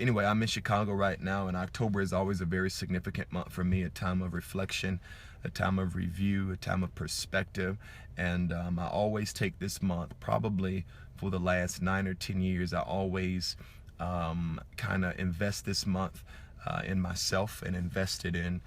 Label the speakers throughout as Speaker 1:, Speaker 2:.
Speaker 1: anyway, I'm in Chicago right now, and October is always a very significant month for me, a time of reflection, a time of review, a time of perspective. And I always take this month, probably for the last 9 or 10 years, I always kind of invest this month in myself, and invested in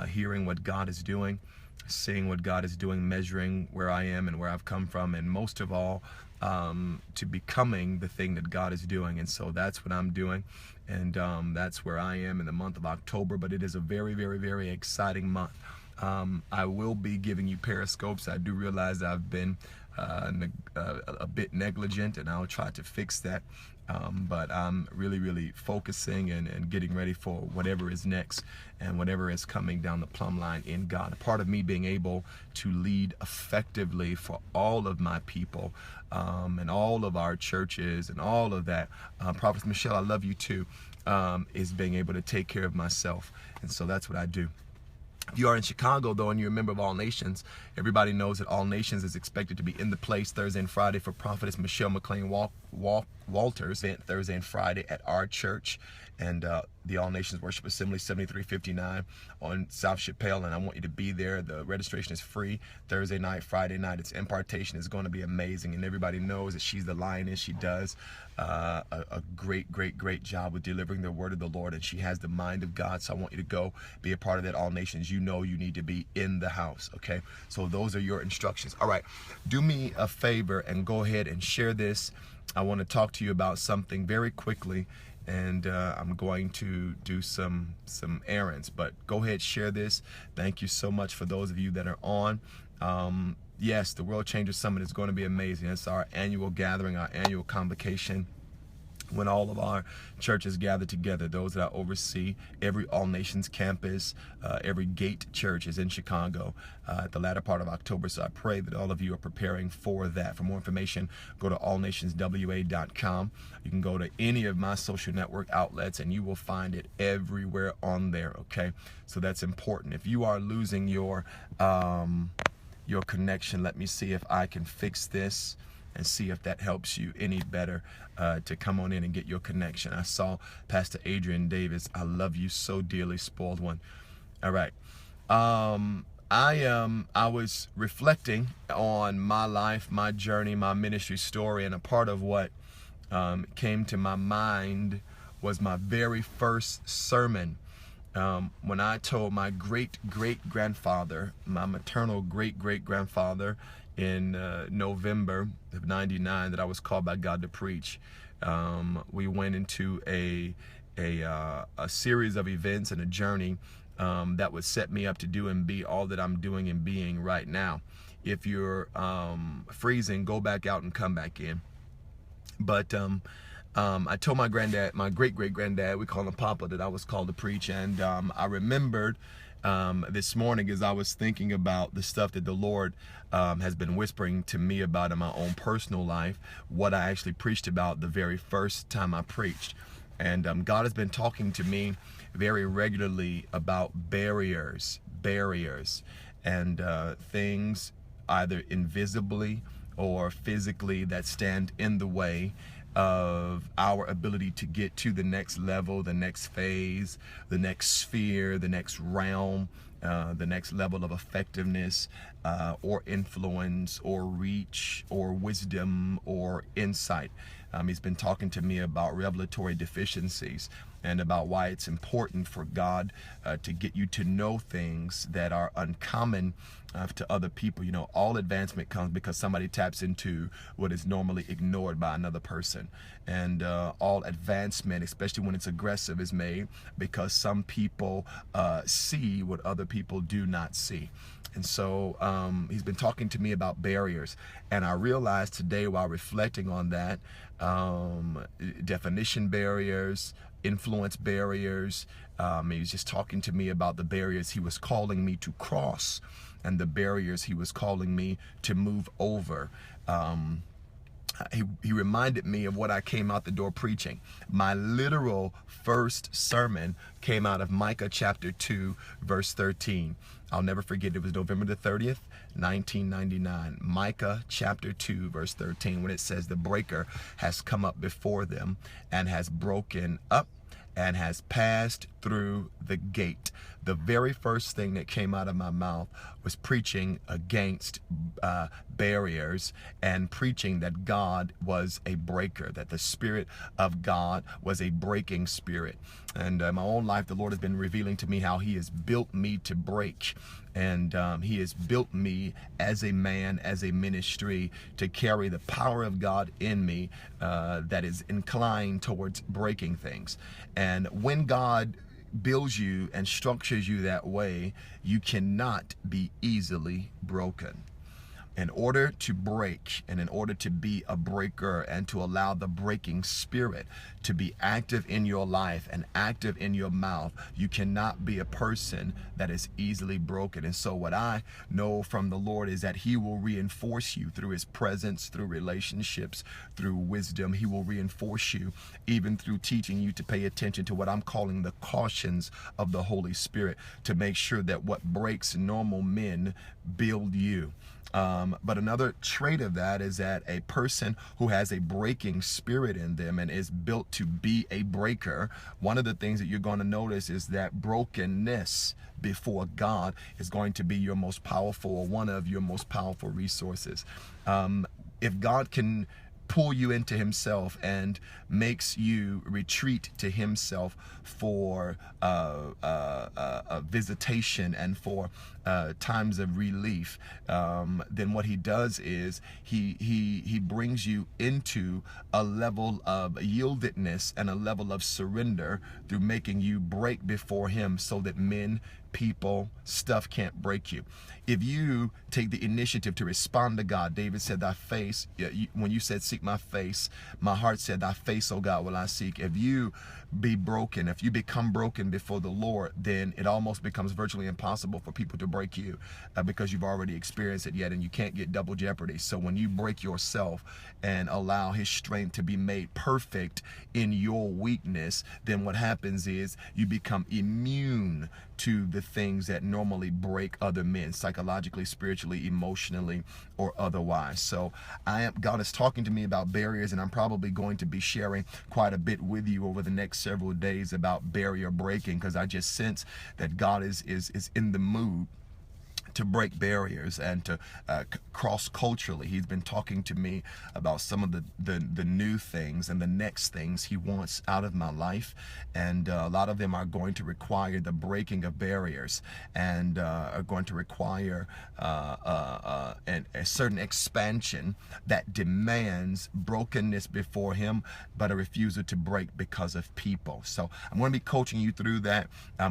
Speaker 1: hearing what God is doing, seeing what God is doing, measuring where I am and where I've come from, and most of all, to becoming the thing that God is doing. And so that's what I'm doing, and that's where I am in the month of October. But it is a very, very, very exciting month. I will be giving you periscopes. I do realize I've been a bit negligent, and I'll try to fix that. But I'm really, really focusing and getting ready for whatever is next and whatever is coming down the plumb line in God. A part of me being able to lead effectively for all of my people, and all of our churches and all of that. Prophet Michelle, I love you too, is being able to take care of myself. And so that's what I do. If you are in Chicago, though, and you're a member of All Nations, everybody knows that All Nations is expected to be in the place Thursday and Friday for Prophetess Michelle McLean Walters event Thursday and Friday at our church, and the All Nations Worship Assembly, 7359 on South Chappelle. And I want you to be there. The registration is free. Thursday night, Friday night, it's impartation. Is going to be amazing, and everybody knows that she's the lioness. She does a great job with delivering the word of the Lord, and she has the mind of God. So I want you to go be a part of that All Nations. You know you need to be in the house, okay? So those are your instructions. All right, do me a favor and go ahead and share this. I want to talk to you about something very quickly, and I'm going to do some errands, but go ahead, share this. Thank you so much for those of you that are on. Yes, the World Changers Summit is going to be amazing. It's our annual gathering, our annual convocation, when all of our churches gather together. Those that I oversee, every All Nations campus, every Gate church is in Chicago at the latter part of October. So I pray that all of you are preparing for that. For more information, go to allnationswa.com. You can go to any of my social network outlets, and you will find it everywhere on there, okay? So that's important. If you are losing your connection, let me see if I can fix this and see if that helps you any better to come on in and get your connection. I saw Pastor Adrian Davis. I love you so dearly, spoiled one. All right. I was reflecting on my life, my journey, my ministry story, and a part of what came to my mind was my very first sermon. When I told my great-great-grandfather, my maternal great-great-grandfather, in November of '99, that I was called by God to preach. We went into a series of events and a journey that would set me up to do and be all that I'm doing and being right now. If you're freezing, go back out and come back in. But I told my granddad, my great-great-granddad, we call him Papa, that I was called to preach. And I remembered this morning, as I was thinking about the stuff that the Lord has been whispering to me about in my own personal life, what I actually preached about the very first time I preached. And God has been talking to me very regularly about barriers, and things either invisibly or physically that stand in the way of our ability to get to the next level, the next phase, the next sphere, the next realm, the next level of effectiveness, or influence, or reach, or wisdom, or insight. He's been talking to me about revelatory deficiencies, and about why it's important for God to get you to know things that are uncommon to other people. You know, all advancement comes because somebody taps into what is normally ignored by another person. And all advancement, especially when it's aggressive, is made because some people see what other people do not see. And so he's been talking to me about barriers. And I realized today, while reflecting on that, definition barriers, influence barriers, he was just talking to me about the barriers he was calling me to cross and the barriers he was calling me to move over. He reminded me of what I came out the door preaching. My literal first sermon came out of Micah chapter 2, verse 13. I'll never forget, it was November the 30th, 1999. Micah chapter 2, verse 13, when it says, "The breaker has come up before them and has broken up and has passed through the gate. The very first thing that came out of my mouth was preaching against barriers and preaching that God was a breaker, that the Spirit of God was a breaking spirit. And in my own life, the Lord has been revealing to me how he has built me to break. And he has built me as a man, as a ministry, to carry the power of God in me that is inclined towards breaking things. And when God builds you and structures you that way, you cannot be easily broken. In order to break and in order to be a breaker and to allow the breaking spirit to be active in your life and active in your mouth, you cannot be a person that is easily broken. And so what I know from the Lord is that he will reinforce you through his presence, through relationships, through wisdom. He will reinforce you even through teaching you to pay attention to what I'm calling the cautions of the Holy Spirit, to make sure that what breaks normal men build you. But another trait of that is that a person who has a breaking spirit in them and is built to be a breaker, one of the things that you're going to notice is that brokenness before God is going to be your most powerful, or one of your most powerful resources. If God can pull you into himself and makes you retreat to himself for a visitation and for times of relief, then what he does is he brings you into a level of yieldedness and a level of surrender through making you break before him, so that men, people, stuff can't break you. If you take the initiative to respond to God, David said, thy face, when you said seek my face, my heart said, thy face, oh God, will I seek. If you be broken, if you become broken before the Lord, then it almost becomes virtually impossible for people to break you because you've already experienced it yet, and you can't get double jeopardy. So when you break yourself and allow his strength to be made perfect in your weakness, then what happens is you become immune to the things that normally break other men, psychologically, spiritually, emotionally, or otherwise. So God is talking to me about barriers, and I'm probably going to be sharing quite a bit with you over the next several days about barrier breaking, because I just sense that God is in the mood to break barriers and to cross culturally. He's been talking to me about some of the new things and the next things he wants out of my life, and a lot of them are going to require the breaking of barriers, and are going to require a certain expansion that demands brokenness before him, but a refusal to break because of people. So I'm going to be coaching you through that.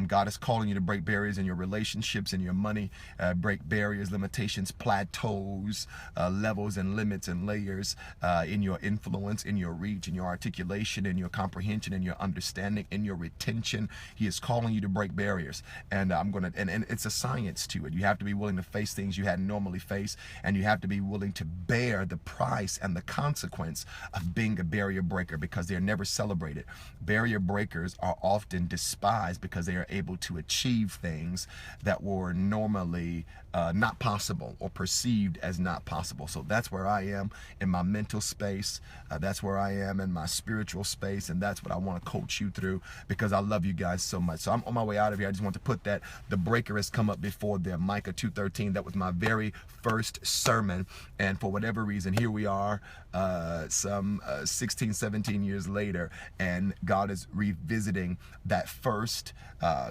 Speaker 1: God is calling you to break barriers in your relationships, in your money, break barriers, limitations, plateaus, levels and limits and layers in your influence, in your reach, in your articulation, in your comprehension, in your understanding, in your retention. He is calling you to break barriers, and and it's a science to it. You have to be willing to face things you hadn't normally face, and you have to be willing to bear the price and the consequence of being a barrier breaker, because they're never celebrated. Barrier breakers are often despised because they are able to achieve things that were normally not possible, or perceived as not possible. So that's where I am in my mental space. That's where I am in my spiritual space, and that's what I want to coach you through, because I love you guys so much. So I'm on my way out of here. I just want to put that the breaker has come up before them. Micah 2:13. That was my very first sermon, and for whatever reason, here we are some 16, 17 years later, and God is revisiting that first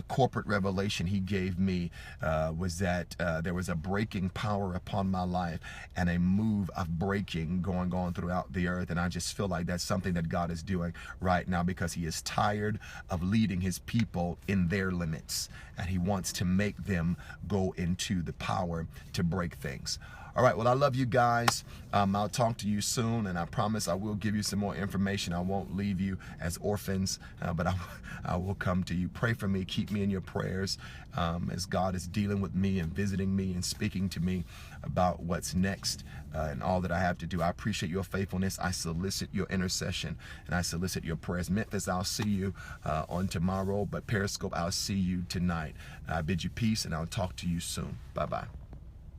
Speaker 1: corporate revelation he gave me, was that there was a breaking power upon my life and a move of breaking going on throughout the earth. And I just feel like that's something that God is doing right now, because he is tired of leading his people in their limits, and he wants to make them go into the power to break things. All right, well, I love you guys. I'll talk to you soon, and I promise I will give you some more information. I won't leave you as orphans, but I will come to you. Pray for me. Keep me in your prayers as God is dealing with me and visiting me and speaking to me about what's next and all that I have to do. I appreciate your faithfulness. I solicit your intercession, and I solicit your prayers. Memphis, I'll see you on tomorrow, but Periscope, I'll see you tonight. I bid you peace, and I'll talk to you soon. Bye-bye.